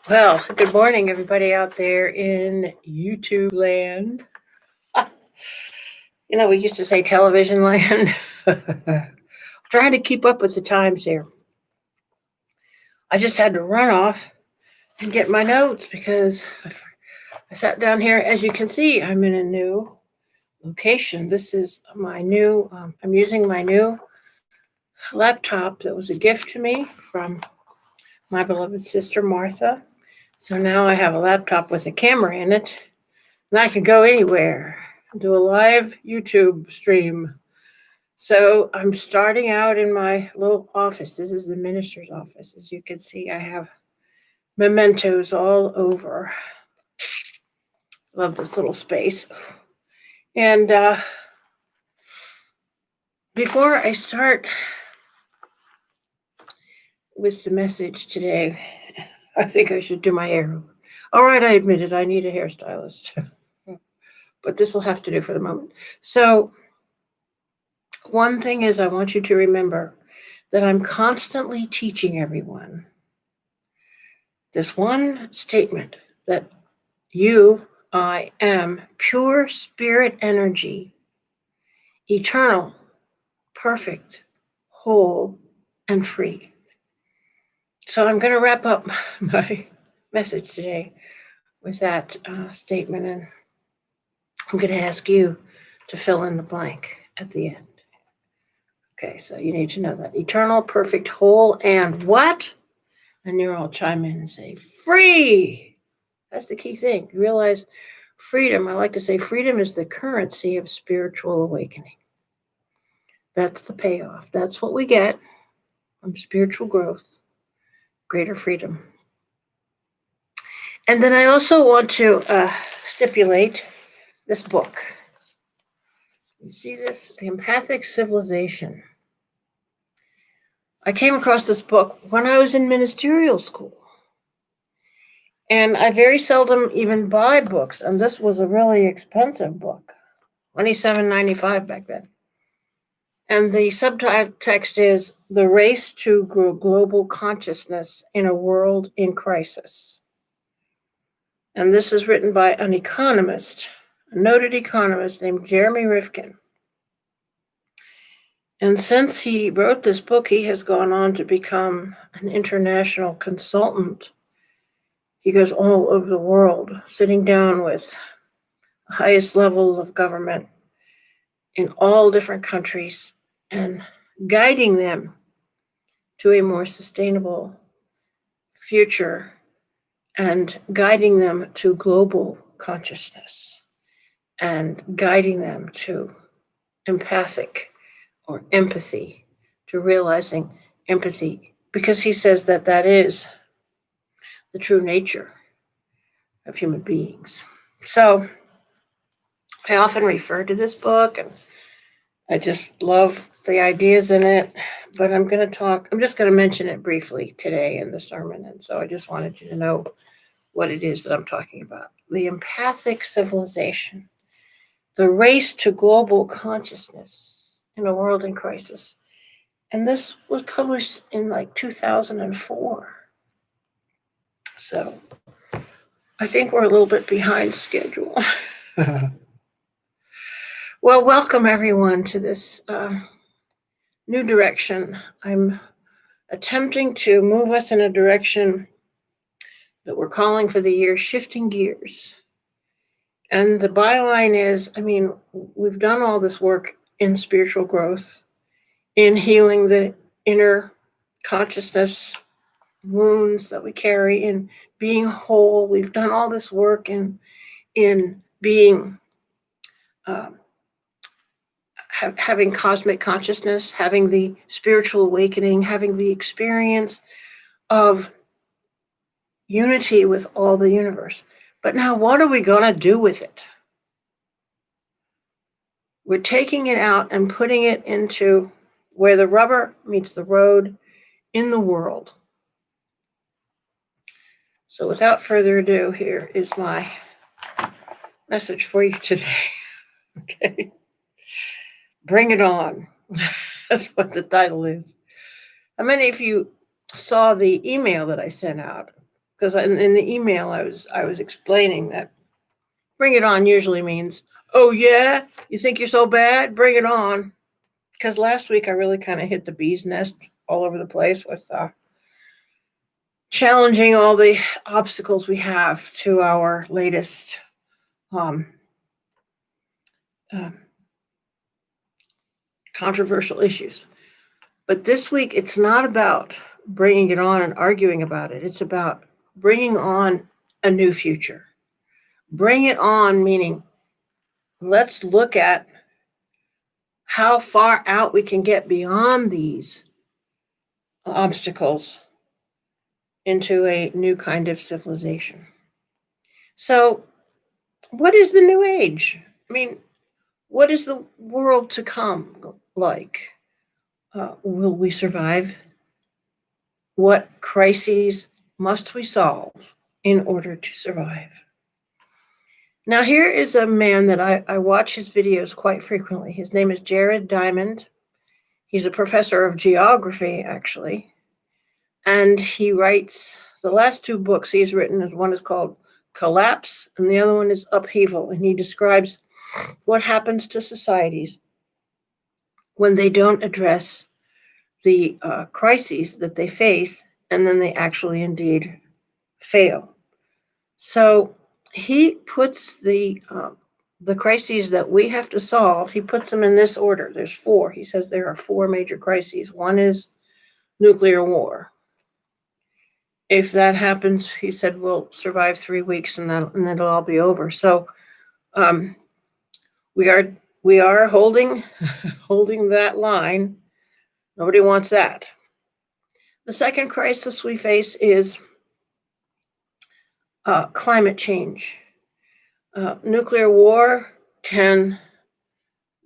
Well, good morning, everybody out there in YouTube land. We used to say television land. Trying to keep up with the times here. I just had to run off and get my notes because I sat down here. As you can see, I'm in a new location. This is my new, I'm using my new laptop that was a gift to me from my beloved sister, Martha. So now I have a laptop with a camera in it, and I can go anywhere, do a live YouTube stream. So I'm starting out in my little office. This is the minister's office. As you can see, I have mementos all over. Love this little space. And before I start with the message today, I think I should do my hair. All right, I admit it, I need a hairstylist. But this will have to do for the moment. So, one thing is, I want you to remember that I'm constantly teaching everyone this one statement that I am pure spirit energy, eternal, perfect, whole, and free. So I'm going to wrap up my message today with that statement, and I'm going to ask you to fill in the blank at the end. Okay, so you need to know that. Eternal, perfect, whole, and what? And you'll all chime in and say, free! That's the key thing. You realize freedom, I like to say freedom is the currency of spiritual awakening. That's the payoff. That's what we get from spiritual growth, greater freedom. And then I also want to stipulate this book. You see this? The Empathic Civilization. I came across this book when I was in ministerial school. And I very seldom even buy books, and this was a really expensive book, $27.95 back then. And the subtext is The Race to Global Consciousness in a World in Crisis. And this is written by an economist, a noted economist named Jeremy Rifkin. And since he wrote this book, he has gone on to become an international consultant. He goes all over the world, sitting down with the highest levels of government in all different countries and guiding them to a more sustainable future and guiding them to global consciousness and guiding them to empathic or empathy, to realizing empathy, because he says that that is the true nature of human beings. So I often refer to this book, and I just love the ideas in it, but I'm just going to mention it briefly today in the sermon. And so I just wanted you to know what it is that I'm talking about. The Empathic Civilization, the Race to Global Consciousness in a World in Crisis. And this was published in like 2004. So I think we're a little bit behind schedule. Well, welcome everyone to this new direction. I'm attempting to move us in a direction that we're calling for the year Shifting Gears. And the byline is, we've done all this work in spiritual growth, in healing the inner consciousness wounds that we carry, in being whole. We've done all this work in being having cosmic consciousness, having the spiritual awakening, having the experience of unity with all the universe. But now what are we going to do with it? We're taking it out and putting it into where the rubber meets the road in the world. So without further ado, here is my message for you today. Okay. Bring it on. That's what the title is. How many of you saw the email that I sent out because in the email I was explaining that bring it on usually means, oh yeah, you think you're so bad? Bring it on. Because last week I really kind of hit the bee's nest all over the place with challenging all the obstacles we have to our latest um, uh, controversial issues. But this week, it's not about bringing it on and arguing about it. It's about bringing on a new future. Bring it on, meaning let's look at how far out we can get beyond these obstacles into a new kind of civilization. So, what is the new age? I mean, what is the world to come like? Will we survive? What crises must we solve in order to survive? Now, here is a man that I watch his videos quite frequently. His name is Jared Diamond. He's a professor of geography, actually. And he writes the last two books he's written. One is called Collapse, and the other one is Upheaval. And he describes what happens to societies when they don't address the crises that they face, and then they actually indeed fail. So he puts the crises that we have to solve, he puts them in this order. There's four. He says there are four major crises. One is nuclear war. If that happens, he said, we'll survive 3 weeks and then it'll all be over. So we are holding holding that line. Nobody wants that. The second crisis we face is climate change. Nuclear war can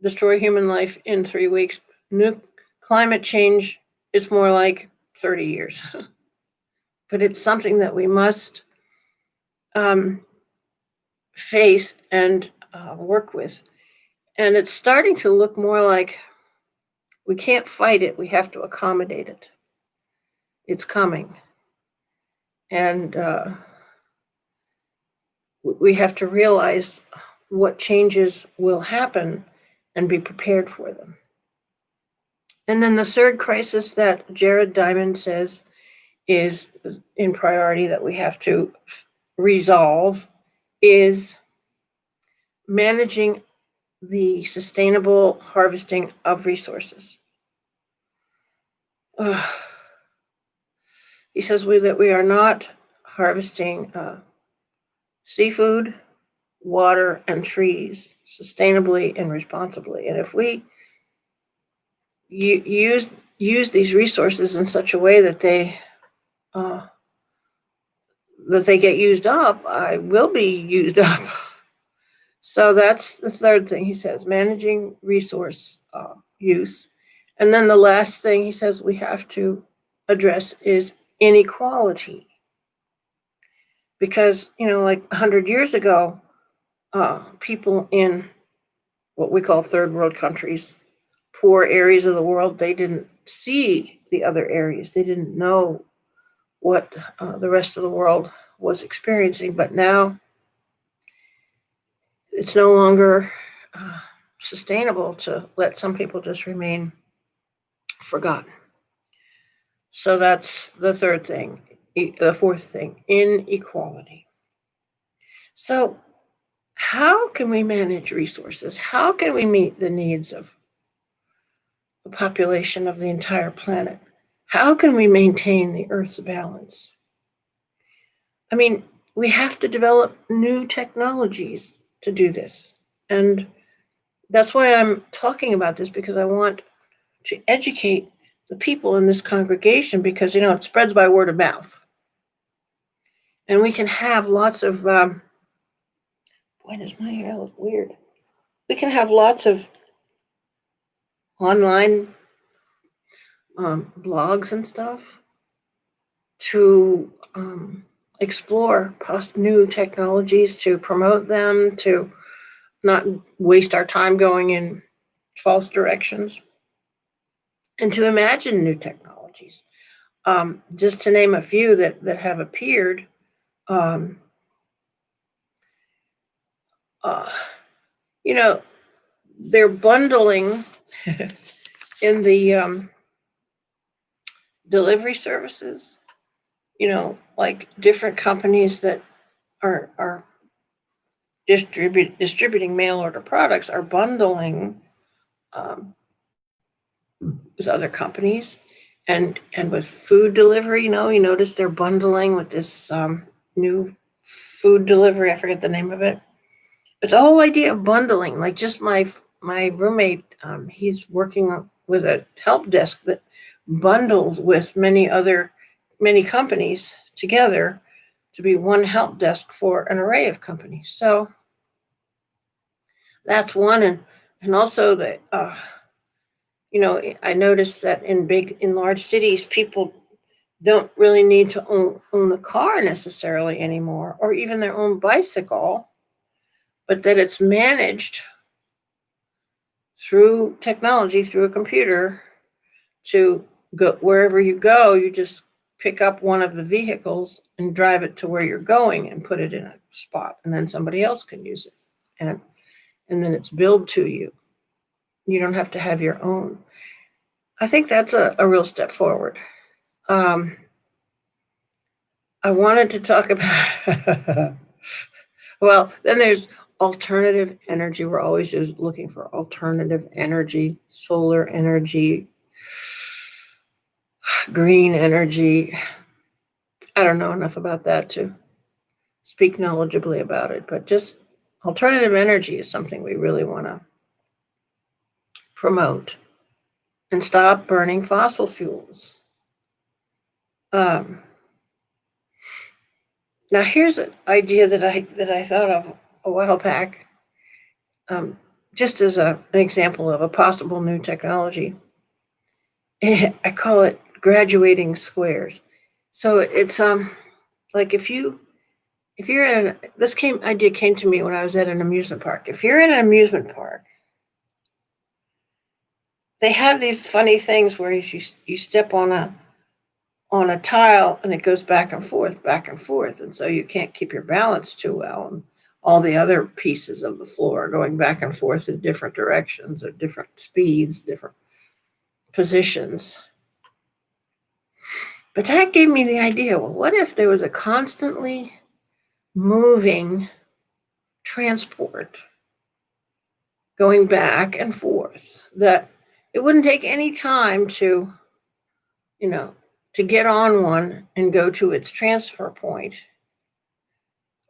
destroy human life in 3 weeks. Climate change is more like 30 years. But it's something that we must face and work with. And it's starting to look more like we can't fight it, we have to accommodate it. It's coming. And we have to realize what changes will happen and be prepared for them. And then the third crisis that Jared Diamond says is in priority that we have to resolve is managing the sustainable harvesting of resources. He says that we are not harvesting seafood, water, and trees sustainably and responsibly. And if we use these resources in such a way that they get used up, I will be used up. So that's the third thing he says, managing resource use. And then the last thing he says we have to address is inequality. Because, like 100 years ago, people in what we call third world countries, poor areas of the world, they didn't see the other areas. They didn't know what the rest of the world was experiencing. But now it's no longer sustainable to let some people just remain forgotten. So that's the third thing. The fourth thing, inequality. So how can we manage resources? How can we meet the needs of the population of the entire planet? How can we maintain the Earth's balance? I mean, we have to develop new technologies to do this. And that's why I'm talking about this, because I want to educate the people in this congregation, because, it spreads by word of mouth. And we can have lots of, boy, does my hair look weird. We can have lots of online blogs and stuff to explore new technologies, to promote them, to not waste our time going in false directions, and to imagine new technologies. Just to name a few that have appeared, Um, uh, you know, they're bundling in the delivery services. Like different companies that are distributing mail order products are bundling um, with other companies, and with food delivery. You notice they're bundling with this new food delivery. I forget the name of it, but the whole idea of bundling, like just my roommate, he's working with a help desk that bundles with many companies together to be one help desk for an array of companies. So that's one, and also that I noticed that in large cities, people don't really need to own a car necessarily anymore, or even their own bicycle, but that it's managed through technology, through a computer, to go wherever you go. You just pick up one of the vehicles and drive it to where you're going and put it in a spot, and then somebody else can use it, and then it's billed to you. You don't have to have your own. I think that's a real step forward. Um, I wanted to talk about, well, then there's alternative energy. We're always just looking for alternative energy, solar energy, green energy. I don't know enough about that to speak knowledgeably about it, but just alternative energy is something we really want to promote and stop burning fossil fuels. Um, Now, here's an idea that I thought of a while back, um, just as an example of a possible new technology. I call it graduating squares. So it's like if you're in idea came to me when I was at an amusement park. If you're in an amusement park, they have these funny things where you step on a tile and it goes back and forth, and so you can't keep your balance too well, and all the other pieces of the floor are going back and forth in different directions or different speeds, different positions. But that gave me the idea, well, what if there was a constantly moving transport going back and forth, that it wouldn't take any time you know to get on one and go to its transfer point,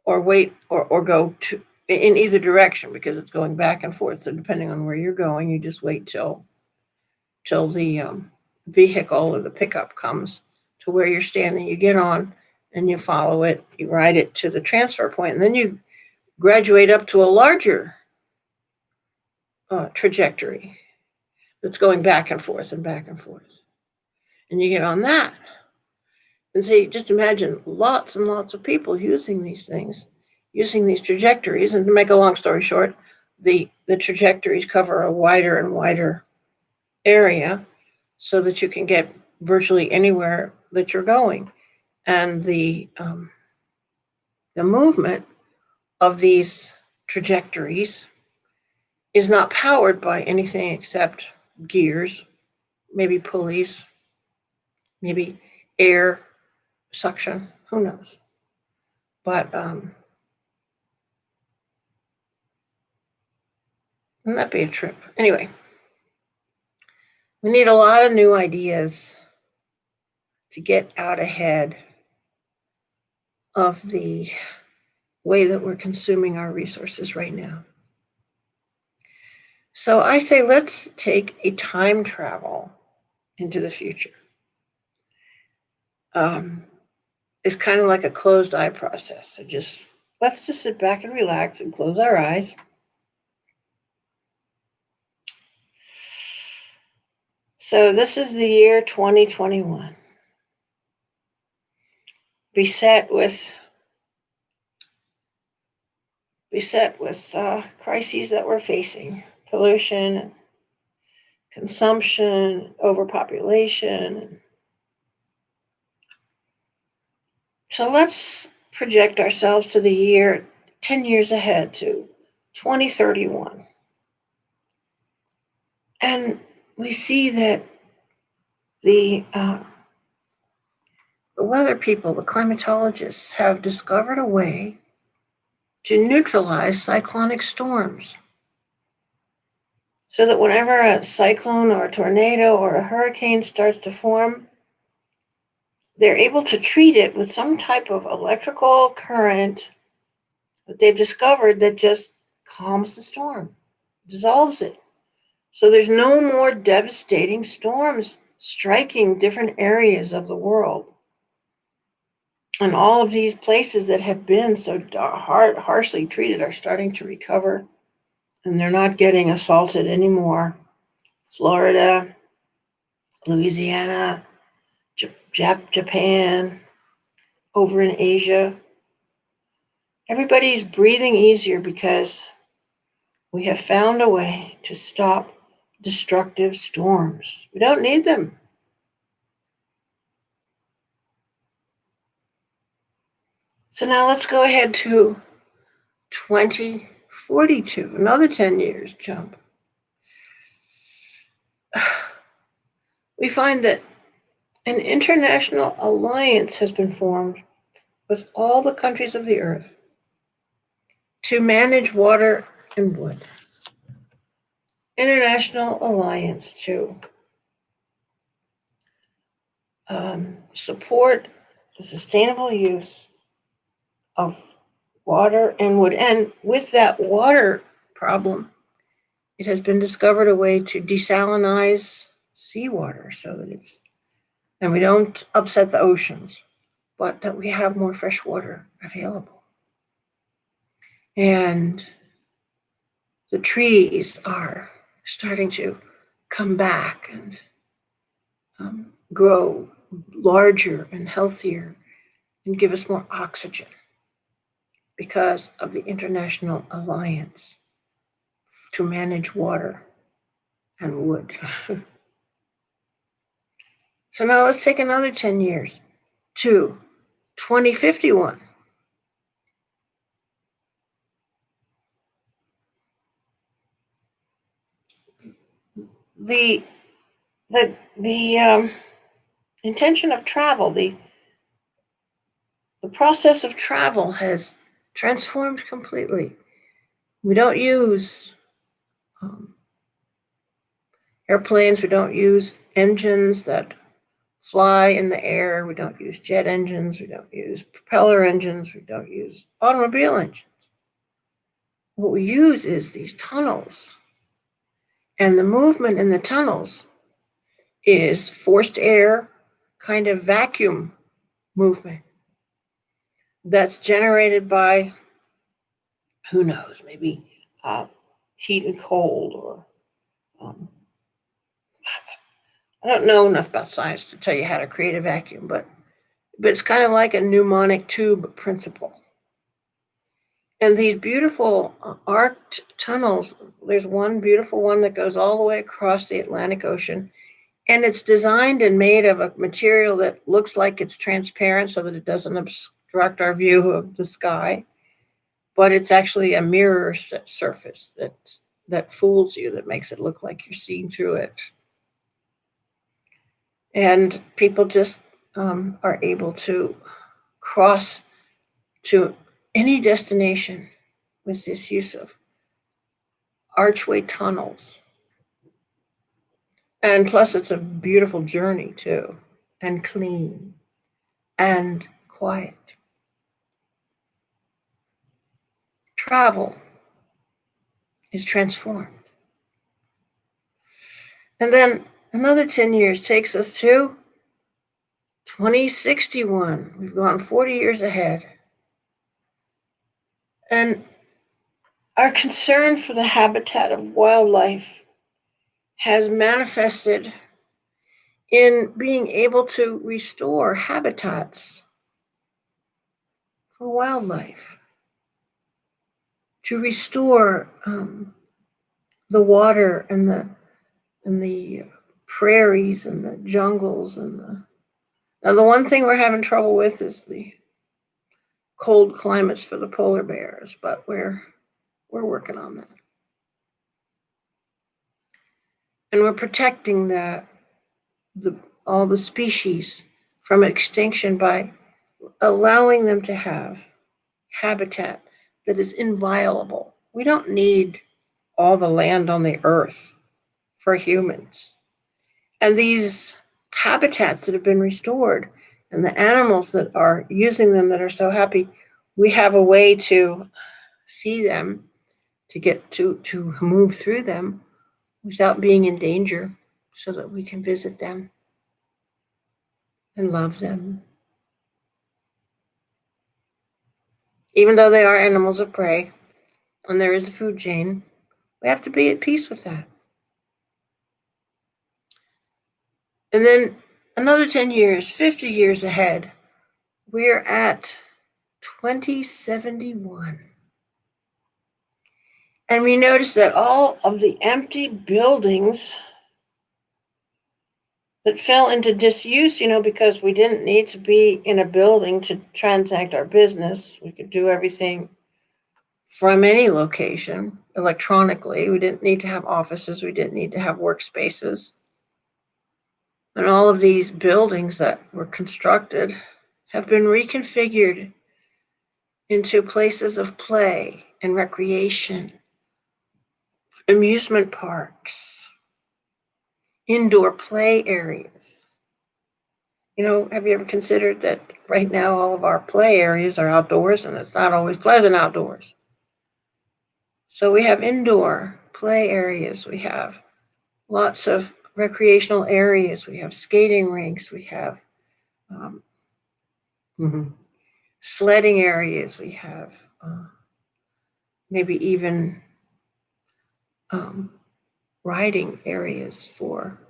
or wait, or go to in either direction, because it's going back and forth. So depending on where you're going, you just wait till the vehicle or the pickup comes to where you're standing. You get on and you follow it. You ride it to the transfer point, and then you graduate up to a larger trajectory that's going back and forth and back and forth. And you get on that. And see, just imagine lots and lots of people using these things, using these trajectories. And to make a long story short, the trajectories cover a wider and wider area so that you can get virtually anywhere that you're going. And the movement of these trajectories is not powered by anything except gears, maybe pulleys, maybe air suction, who knows. But wouldn't that be a trip? Anyway, we need a lot of new ideas to get out ahead of the way that we're consuming our resources right now. So I say, let's take a time travel into the future. It's kind of like a closed eye process. So let's just sit back and relax and close our eyes. So this is the year 2021. Beset with crises that we're facing: pollution, consumption, overpopulation. So let's project ourselves to the year 10 years ahead to 2031. And we see that the weather people, the climatologists, have discovered a way to neutralize cyclonic storms. So that whenever a cyclone or a tornado or a hurricane starts to form, they're able to treat it with some type of electrical current that they've discovered that just calms the storm, dissolves it. So there's no more devastating storms striking different areas of the world. And all of these places that have been so harshly treated are starting to recover, and they're not getting assaulted anymore. Florida, Louisiana, Japan, over in Asia. Everybody's breathing easier because we have found a way to stop destructive storms. We don't need them. So now let's go ahead to 2042, another 10 years jump. We find that an international alliance has been formed with all the countries of the earth to manage water and wood. International alliance to support the sustainable use of water and wood. And with that water problem, it has been discovered a way to desalinize seawater so that and we don't upset the oceans, but that we have more fresh water available. And the trees are starting to come back and grow larger and healthier and give us more oxygen because of the International Alliance to manage water and wood. So now let's take another 10 years to 2051. The intention of travel, the process of travel has transformed completely. We don't use airplanes, we don't use engines that fly in the air, we don't use jet engines, we don't use propeller engines, we don't use automobile engines. What we use is these tunnels. And the movement in the tunnels is forced air, kind of vacuum movement that's generated by, who knows, maybe heat and cold, or I don't know enough about science to tell you how to create a vacuum, but it's kind of like a pneumonic tube principle. And these beautiful arced tunnels, there's one beautiful one that goes all the way across the Atlantic Ocean, and it's designed and made of a material that looks like it's transparent so that it doesn't obstruct our view of the sky, but it's actually a mirror surface that fools you, that makes it look like you're seeing through it. And people just are able to cross to any destination with this use of archway tunnels. And plus, it's a beautiful journey too, and clean and quiet. Travel is transformed. And then another 10 years takes us to 2061. We've gone 40 years ahead. And our concern for the habitat of wildlife has manifested in being able to restore habitats for wildlife, to restore the water and the prairies and the jungles and now the one thing we're having trouble with is cold climates for the polar bears, but we're working on that. And we're protecting all the species from extinction by allowing them to have habitat that is inviolable. We don't need all the land on the earth for humans. And these habitats that have been restored and the animals that are using them that are so happy, we have a way to see them, to get to move through them without being in danger, so that we can visit them and love them. Even though they are animals of prey and there is a food chain, we have to be at peace with that. And then another 10 years, 50 years ahead, we're at 2071. And we notice that all of the empty buildings that fell into disuse, because we didn't need to be in a building to transact our business. We could do everything from any location electronically. We didn't need to have offices. We didn't need to have workspaces. And all of these buildings that were constructed have been reconfigured into places of play and recreation, amusement parks, indoor play areas. Have you ever considered that right now all of our play areas are outdoors, and it's not always pleasant outdoors? So we have indoor play areas. We have lots of recreational areas. We have skating rinks. We have sledding areas. We have maybe even riding areas for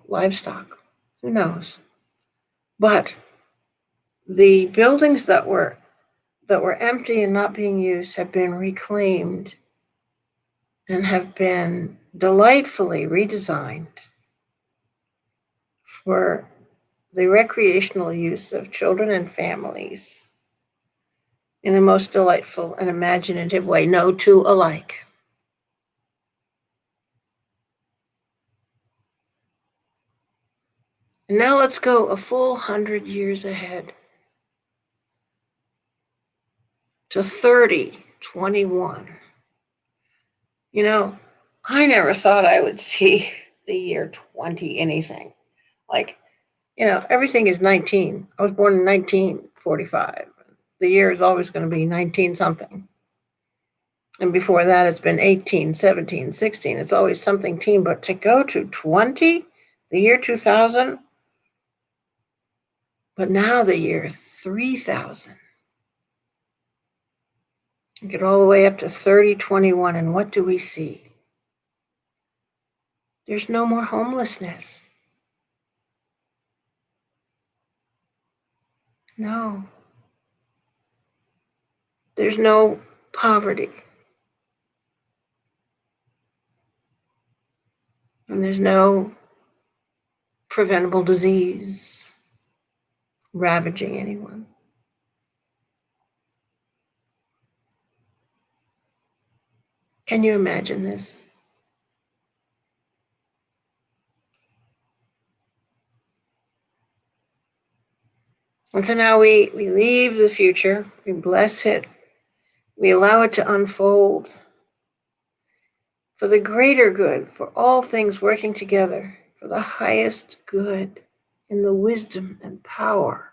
livestock. Who knows? But the buildings that were empty and not being used have been reclaimed and have been delightfully redesigned for the recreational use of children and families in the most delightful and imaginative way, no two alike. And now let's go a full 100 years ahead to 3021. I never thought I would see the year 20 anything. Everything is 19. I was born in 1945. The year is always going to be 19 something. And before that, it's been 18, 17, 16. It's always something teen. But to go to 20, the year 2000, but now the year 3000. Get all the way up to 3021, and what do we see? There's no more homelessness. No. There's no poverty. And there's no preventable disease ravaging anyone. Can you imagine this? And so now we leave the future, we bless it, we allow it to unfold for the greater good, for all things working together, for the highest good in the wisdom and power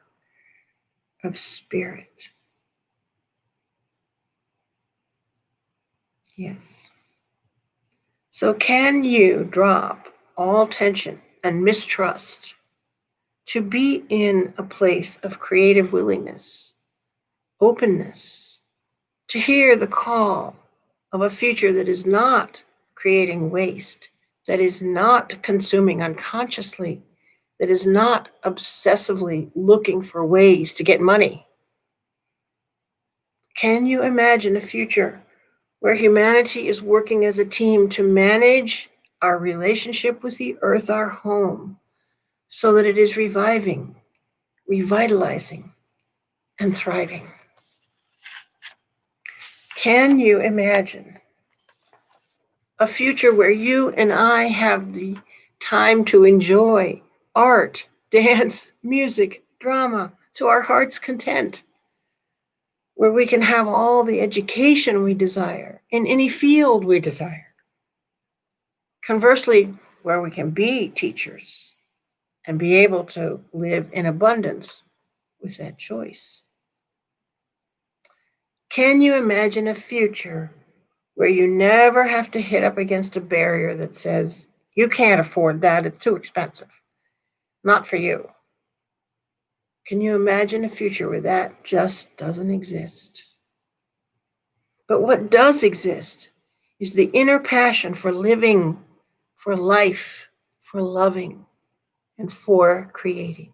of spirit. Yes. So can you drop all tension and mistrust to be in a place of creative willingness, openness, to hear the call of a future that is not creating waste, that is not consuming unconsciously, that is not obsessively looking for ways to get money? Can you imagine a future where humanity is working as a team to manage our relationship with the earth, our home, so that it is reviving, revitalizing, and thriving. Can you imagine a future where you and I have the time to enjoy art, dance, music, drama to our heart's content, where we can have all the education we desire in any field we desire? Conversely, where we can be teachers and be able to live in abundance with that choice. Can you imagine a future where you never have to hit up against a barrier that says, you can't afford that, it's too expensive, not for you? Can you imagine a future where that just doesn't exist? But what does exist is the inner passion for living, for life, for loving, and for creating.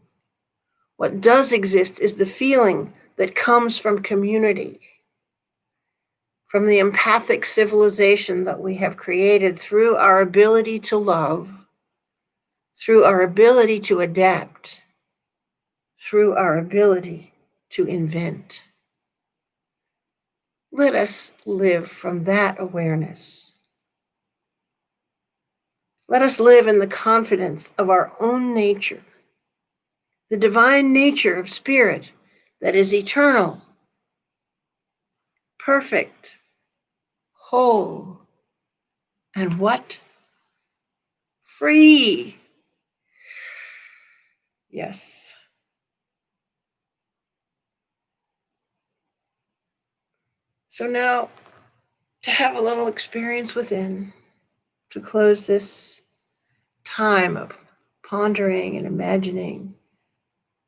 What does exist is the feeling that comes from community, from the empathic civilization that we have created through our ability to love, through our ability to adapt, through our ability to invent. Let us live from that awareness. Let us live in the confidence of our own nature, the divine nature of spirit that is eternal, perfect, whole, and what? Free. Yes. So now, to have a little experience within, to close this time of pondering and imagining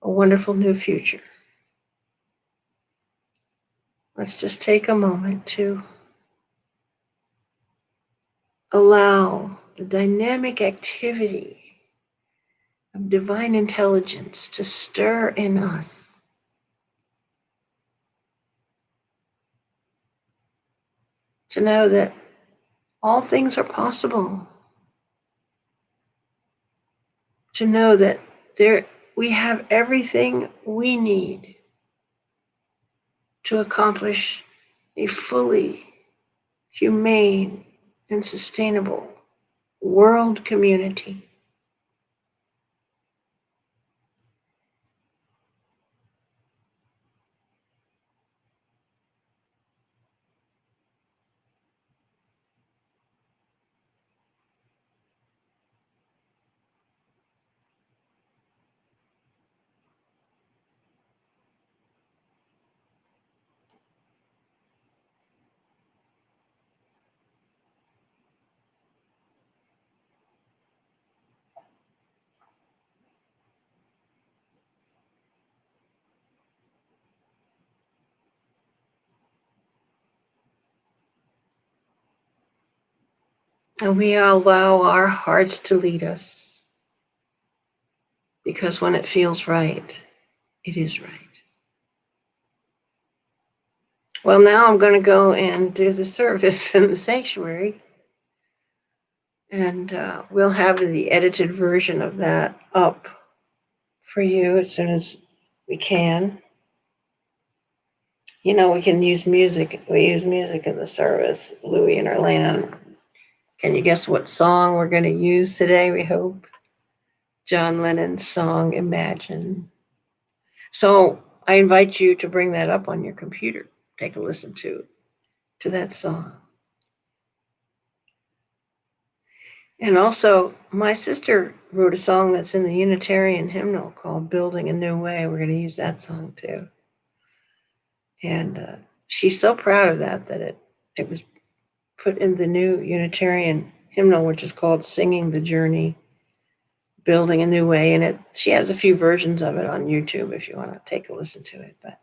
a wonderful new future, let's just take a moment to allow the dynamic activity of divine intelligence to stir in us. To know that all things are possible. To know that we have everything we need to accomplish a fully humane and sustainable world community. And we allow our hearts to lead us, because when it feels right, it is right. Well, now I'm going to go and do the service in the sanctuary, and we'll have the edited version of that up for you as soon as we can. You know, we can use music. We use music in the service, Louie and Arlene. Can you guess what song we're going to use today, we hope? John Lennon's song, Imagine. So I invite you to bring that up on your computer. Take a listen to that song. And also, my sister wrote a song that's in the Unitarian hymnal called Building a New Way. We're going to use that song too. And she's so proud of that it was put in the new Unitarian hymnal, which is called Singing the Journey, Building a New Way. And she has a few versions of it on YouTube if you want to take a listen to it. But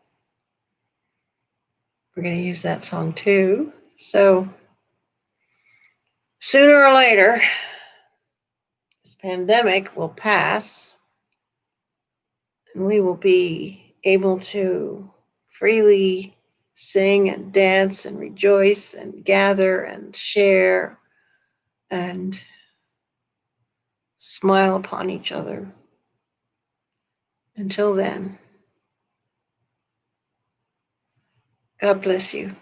we're going to use that song too. So sooner or later, this pandemic will pass and we will be able to freely sing and dance and rejoice and gather and share and smile upon each other. Until then, God bless you.